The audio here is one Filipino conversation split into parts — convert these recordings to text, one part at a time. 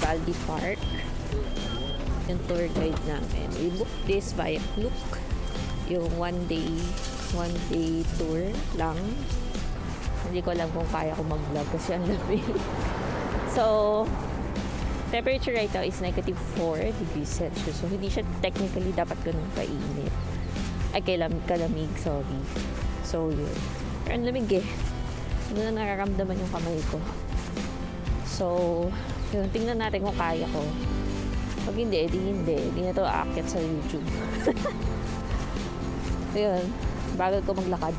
Garibaldi Park. Yung tour guide namin. We booked this via Klook. Yung one day tour lang. Hindi ko alam kung kaya ko mag-vlog kasi ang lamig. So, temperature right now is -4 degrees Celsius. So, hindi siya technically dapat ganun kainit. Ay, kalamig, sorry. So, yun. Pero ang lamig eh. Hindi na nararamdaman yung kamay ko. So, yun. Tingnan natin kung kaya ko. Pag hindi, hindi na ito aakyat sa YouTube. Ayun. Bagal ko maglakad.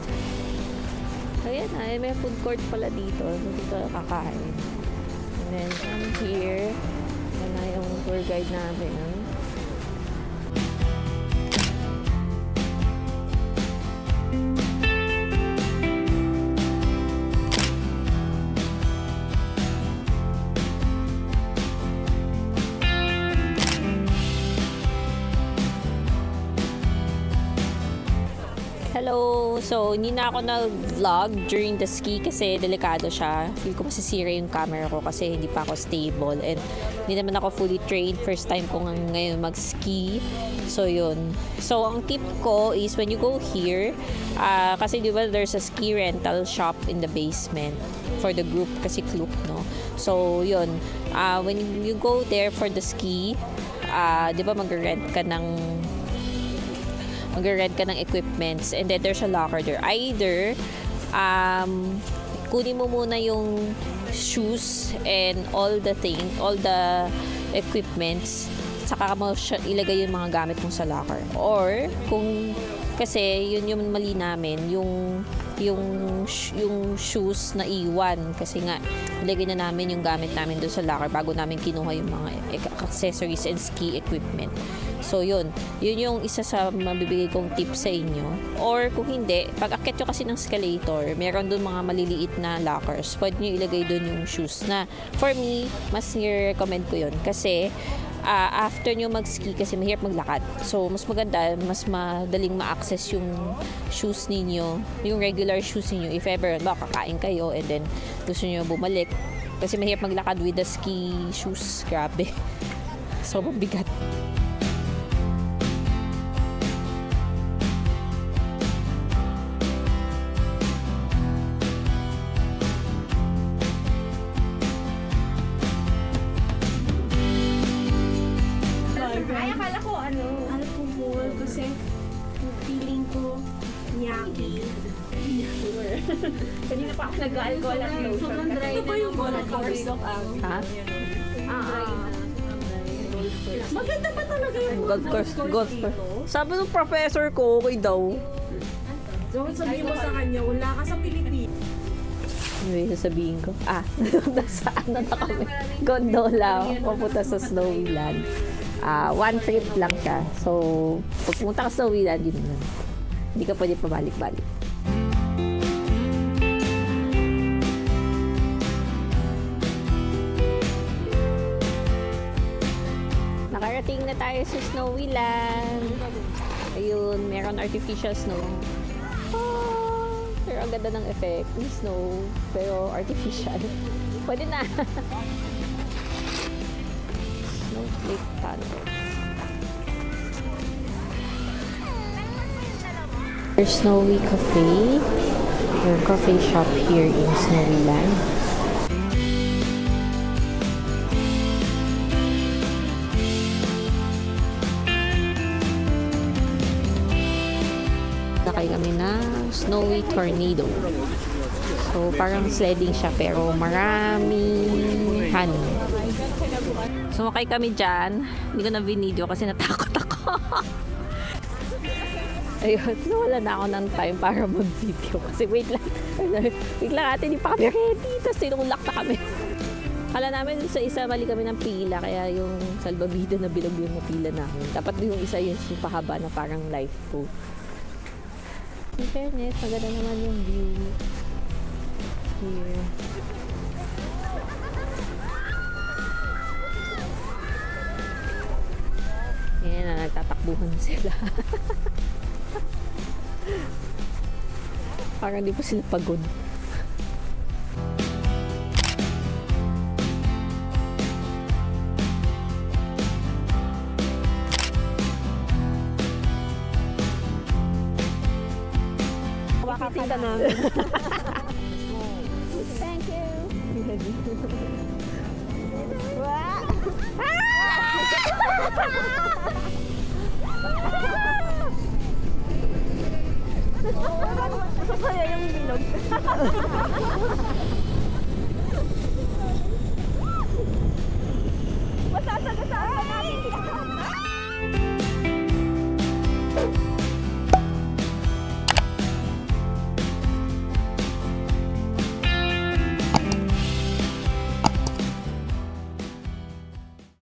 Ayan na, may food court pala dito. Dito kakain. And then, from here, yan na yung tour guide namin. Hello! So, hindi na ako nag-vlog during the ski kasi delikado siya. Feel ko masisira yung camera ko kasi hindi pa ako stable and hindi naman ako fully trained. First time ko ngayon mag-ski. So, yun. So, ang tip ko is when you go here, kasi di ba there's a ski rental shop in the basement for the group kasi Klook, no? So, yun. When you go there for the ski, di ba mag-rent ka ng equipments and then there's a locker there. Either kunin mo muna yung shoes and all the equipments, saka mo ilagay yung mga gamit mo sa locker. Or kung kasi yun yung mali namin, yung shoes na iwan kasi nga ilagay na namin yung gamit namin doon sa locker bago namin kinuha yung mga accessories and ski equipment. So yun yung isa sa mabibigay kong tip sa inyo. Or kung hindi, pag akit nyo kasi ng escalator, meron doon mga maliliit na lockers, pwede nyo ilagay doon yung shoes na for me, mas nire-recommend ko yun kasi after nyo mag-ski kasi mahirap maglakad. So, mas maganda, mas madaling ma-access yung shoes ninyo, yung regular shoes ninyo. If ever, kakain kayo and then gusto nyo bumalik. Kasi mahirap maglakad with the ski shoes. Grabe. Sobrang bigat. Ay, akala ko ano po mall kasi feeling ko nyaki. Kanina pa ako nag-alcohol at lotion. Sobrang dry na yung golf course. Ha? Maganda ba talaga yung Golf course. Sabi ng professor ko, okay daw. So, sabihin mo sa kanya, wala ka sa Pilipinas. Ano yung sasabihin ko? Nasa ano na kami? Gondola. Papunta sa Snowyland. One trip lang siya. So, pag pumunta ka sa Snowyland, yun lang. Hindi ka pwede pabalik-balik. Nakarating na tayo sa Snowyland. Ayun, meron artificial snow. Pero ang ganda ng effect. May snow, pero artificial. Pwede na. Snowflake tunnels. There's Snowy Cafe. There's a coffee shop here in Snowyland. Nakay kami na Snowy Tornado. So, parang sledding siya pero maraming honey. Sumakay kami dyan. Hindi ko na video kasi natakot ako. Ayun, nawala na ako ng time para mag-video. Kasi wait lang ate, hindi pa kami ready. Tapos tinulak na kami. Kala namin sa isa, mali kami ng pila. Kaya yung salbabida na bilog yung pila namin. Dapat yung isa yung pahaba na parang life po. In fairness, maganda naman yung view here. Yan na, nagtatakbuhan sila. Parang di po sila pagod. Bibitin ka namin. Thank you. Wow. Masaya yung bilog. Masasagasaan pa namin siya.